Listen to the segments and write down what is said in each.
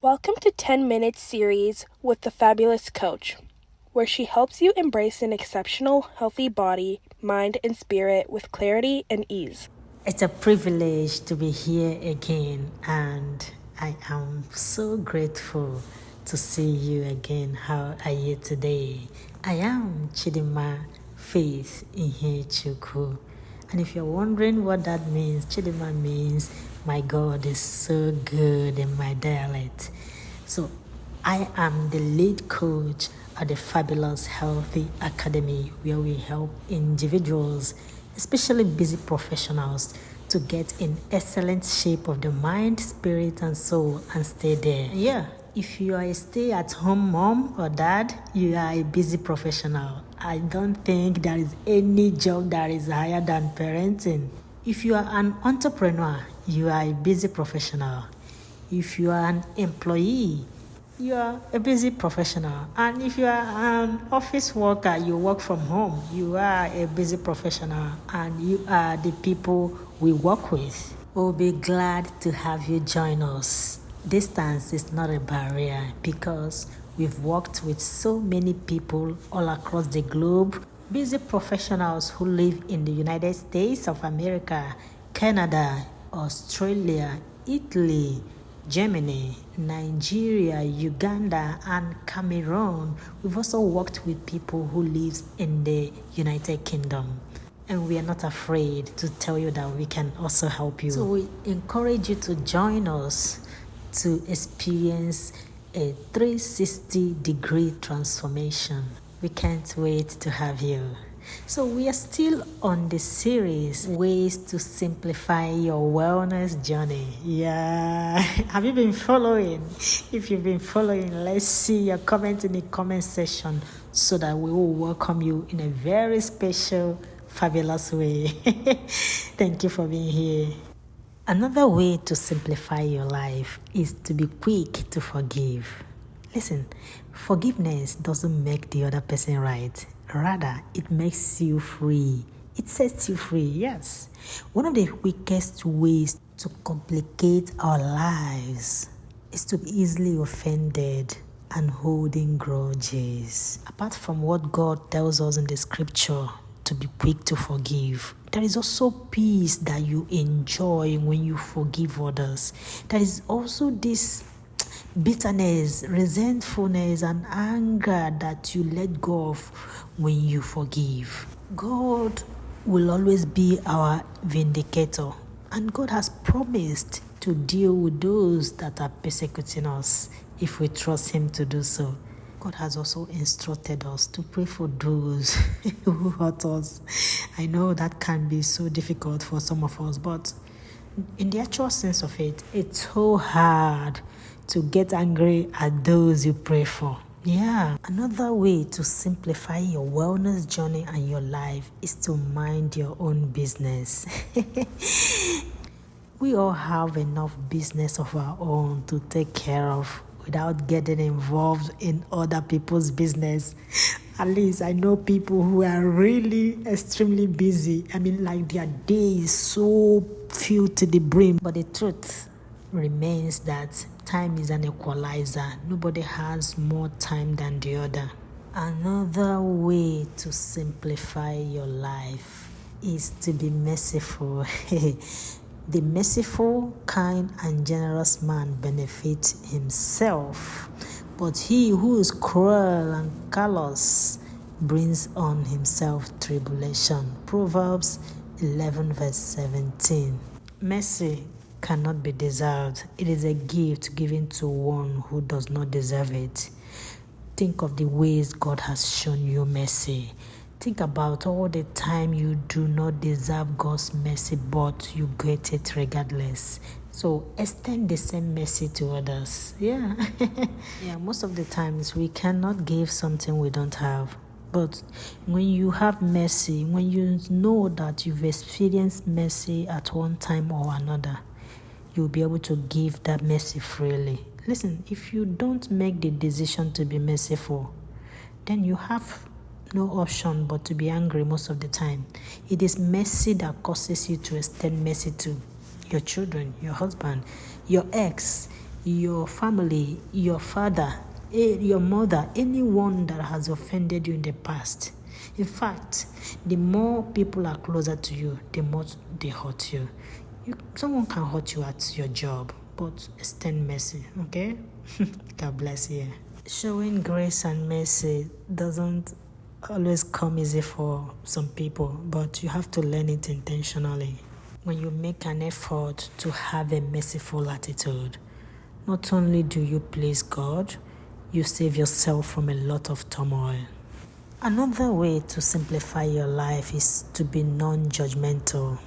Welcome to 10 Minutes series with the Fabulous Coach, where she helps you embrace an exceptional, healthy body, mind, and spirit with clarity and ease. It's a privilege to be here again, and I am so grateful to see you again. How are you today? I am Chidima Faith Ihechukwu. And if you're wondering what that means, Chidima means my God is so good in my dialect. So I am the lead coach at the Fabulous Healthy Academy, where we help individuals, especially busy professionals, to get in excellent shape of the mind, spirit, and soul and stay there. Yeah, if you are a stay-at-home mom or dad, you are a busy professional. I don't think there is any job that is higher than parenting. If you are an entrepreneur, you are a busy professional. If you are an employee, you are a busy professional. And if you are an office worker, you work from home, you are a busy professional, and you are the people we work with. We'll be glad to have you join us. Distance is not a barrier because we've worked with so many people all across the globe, busy professionals who live in the United States of America, Canada, Australia, Italy, Germany, Nigeria, Uganda, and Cameroon. We've also worked with people who live in the United Kingdom. And we are not afraid to tell you that we can also help you. So we encourage you to join us to experience a 360-degree transformation. We can't wait to have you. So we are still on the series, Ways to Simplify Your Wellness Journey. Yeah, have you been following? If you've been following, let's see your comment in the comment section so that we will welcome you in a very special, fabulous way. Thank you for being here. Another way to simplify your life is to be quick to forgive. Listen, forgiveness doesn't make the other person right. Rather, it makes you free. It sets you free, yes. One of the quickest ways to complicate our lives is to be easily offended and holding grudges. Apart from what God tells us in the scripture to be quick to forgive, there is also peace that you enjoy when you forgive others. There is also this bitterness, resentfulness, and anger that you let go of when you forgive. God will always be our vindicator, and God has promised to deal with those that are persecuting us if we trust Him to do so. God has also instructed us to pray for those who hurt us. I know that can be so difficult for some of us, but in the actual sense of it, it's so hard to get angry at those you pray for. Yeah. Another way to simplify your wellness journey and your life is to mind your own business. We all have enough business of our own to take care of without getting involved in other people's business. At least I know people who are really extremely busy. I mean, like their day is so filled to the brim. But the truth remains that time is an equalizer. Nobody has more time than the other. Another way to simplify your life is to be merciful. The merciful, kind, and generous man benefits himself, but he who is cruel and callous brings on himself tribulation. Proverbs 11 verse 17. Mercy cannot be deserved. It is a gift given to one who does not deserve it. Think of the ways God has shown you mercy. Think about all the time you do not deserve God's mercy, but you get it regardless. So extend the same mercy to others. Yeah. Yeah, most of the times we cannot give something we don't have. But when you have mercy, when you know that you've experienced mercy at one time or another, you'll be able to give that mercy freely. Listen, if you don't make the decision to be merciful, then you have no option but to be angry most of the time. It is mercy that causes you to extend mercy to your children, your husband, your ex, your family, your father, your mother, anyone that has offended you in the past. In fact, the more people are closer to you, the more they hurt you. Someone can hurt you at your job, but extend mercy, okay? God bless you. Showing grace and mercy doesn't always come easy for some people, but you have to learn it intentionally. When you make an effort to have a merciful attitude, not only do you please God, you save yourself from a lot of turmoil. Another way to simplify your life is to be non-judgmental.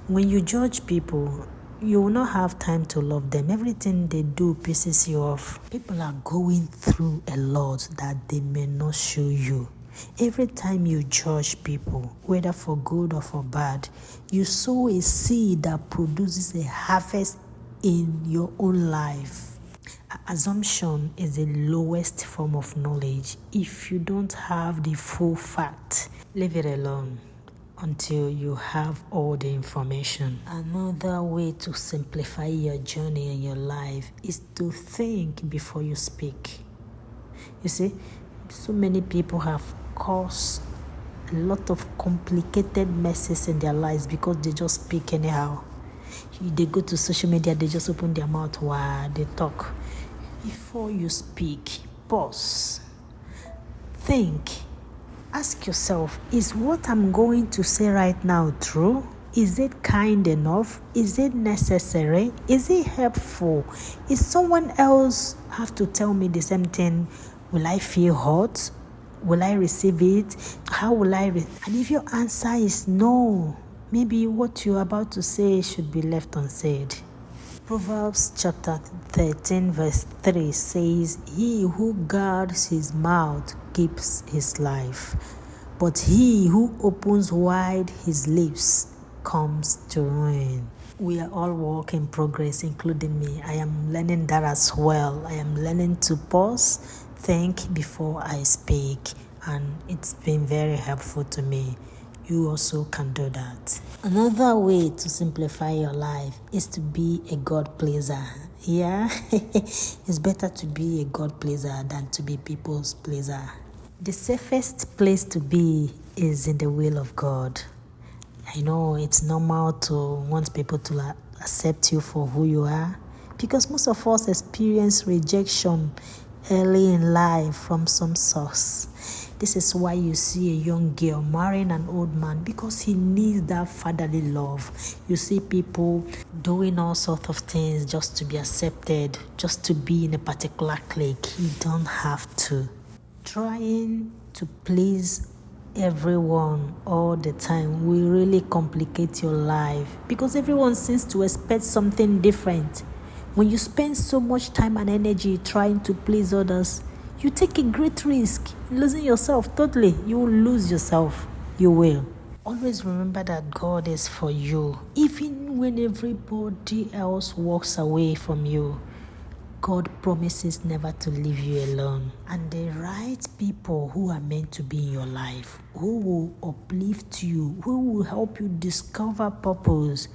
When you judge people, you will not have time to love them. Everything they do pisses you off. People are going through a lot that they may not show you. Every time you judge people, whether for good or for bad, you sow a seed that produces a harvest in your own life. Assumption is the lowest form of knowledge. If you don't have the full fact, leave it alone until you have all the information. Another way to simplify your journey and your life is to think before you speak. You see, so many people have caused a lot of complicated messes in their lives because they just speak anyhow. They go to social media, they just open their mouth while they talk. Before you speak, pause. Think. Ask yourself, is what I'm going to say right now true? Is it kind enough? Is it necessary? Is it helpful? Is someone else have to tell me the same thing? Will I feel hurt? Will I receive it? How will I And if your answer is no, maybe what you're about to say should be left unsaid. Proverbs chapter 13 verse 3 says, "He who guards his mouth keeps his life, but he who opens wide his lips comes to ruin." We are all work in progress, including me. I am learning that as well. I am learning to pause, think before I speak, and it's been very helpful to me. You also can do that. Another way to simplify your life is to be a God pleaser. Yeah, it's better to be a God pleaser than to be people's pleaser. The safest place to be is in the will of God. I know it's normal to want people to accept you for who you are, because most of us experience rejection early in life from some source. This is why you see a young girl marrying an old man, because he needs that fatherly love. You see people doing all sorts of things just to be accepted, just to be in a particular clique. You don't have to. Trying to please everyone all the time will really complicate your life, because everyone seems to expect something different. When you spend so much time and energy trying to please others, you take a great risk losing yourself totally. You will lose yourself. You will. Always remember that God is for you. Even when everybody else walks away from you, God promises never to leave you alone. And the right people who are meant to be in your life, who will uplift you, who will help you discover purpose,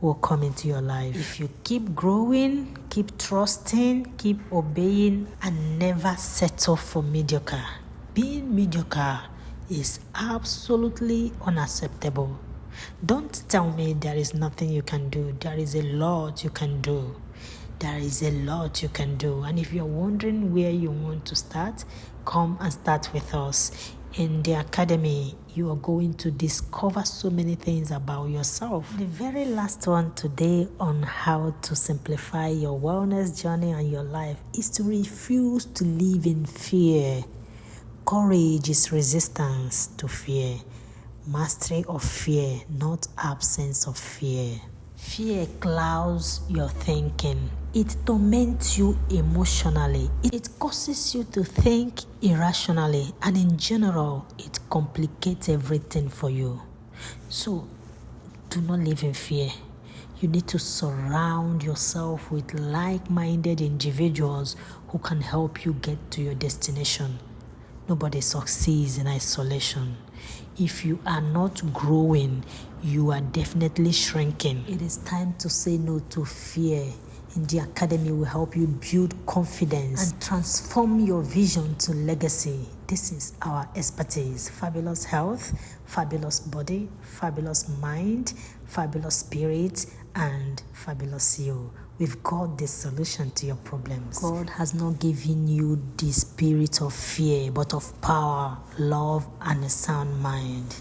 will come into your life. If you keep growing, keep trusting, keep obeying, and never settle for mediocre. Being mediocre is absolutely unacceptable. Don't tell me there is nothing you can do. There is a lot you can do. There is a lot you can do. And if you're wondering where you want to start, come and start with us. In the academy, you are going to discover so many things about yourself. The very last one today on how to simplify your wellness journey and your life is to refuse to live in fear. Courage is resistance to fear. Mastery of fear, not absence of fear. Fear clouds your thinking. It torments you emotionally. It causes you to think irrationally, and in general, it complicates everything for you. So, do not live in fear. You need to surround yourself with like-minded individuals who can help you get to your destination. Nobody succeeds in isolation. If you are not growing, you are definitely shrinking. It is time to say no to fear. in the academy will help you build confidence and transform your vision to legacy. This is our expertise. Fabulous health, fabulous body, fabulous mind, fabulous spirit, and fabulous you. We've got the solution to your problems. God has not given you the spirit of fear, but of power, love, and a sound mind.